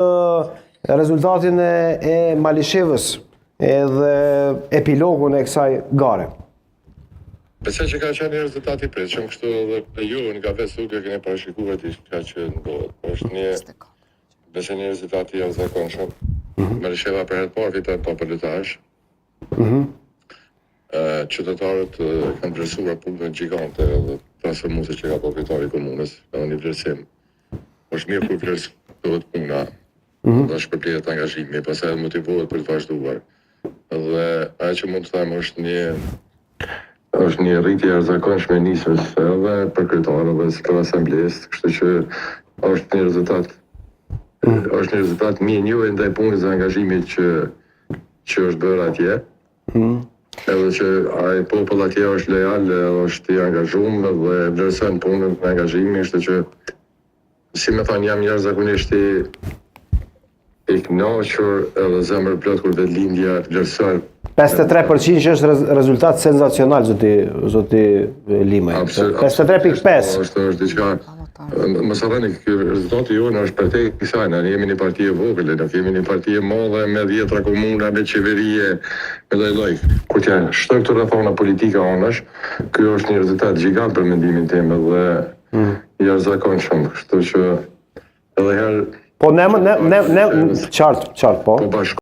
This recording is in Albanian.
rezultatin e Malishevës edhe epilogun e kësaj gare. Besoj që ka qenë një rezultat i pritshëm, kështu edhe ju nga vetë suke keni parashikuar diçka që ndodhet. Është një rezultat i jashtëzakonshëm. Malisheva për herë të parë fiton pa ballotash. Qytetarët kanë vlerësuar punën gjigante dhe transformuese që ka proprietari i komunës në një vlerësim. Është mirë kur vlerësohet puna. Dhe shpërblet angazhimi, pastaj motivohet për të vazhduar. Dhe ajo që mund të them është një rritje e jashtëzakonshme e nisës edhe për kryetarët dhe si për asamblesë, kështu që është një rezultat mirë ndaj punës dhe angazhimit që është bërë atje. Edhe që ai popull atje është lojal, është i angazhuar dhe vlerëson punën dhe angazhimin, kështu që si më thanë jam jashtëzakonisht i kënaqur edhe zemër plot kur vetlindja vlerëson 53% që është rezultat senzacional, zoti Limaj. 53.5. Është diçka. Mos harroni ky rezultati jonë është për te kësaj, ne jemi një parti e vogël, ne kemi një parti e madhe me 10 komuna, me qeverie, me lloj-lloj. Kur të shtoj këto reforma politike anësh, ky është një rezultat gjigant për mendimin tim dhe jashtëzakonshëm, kështu që edhe herë po ne qartë po.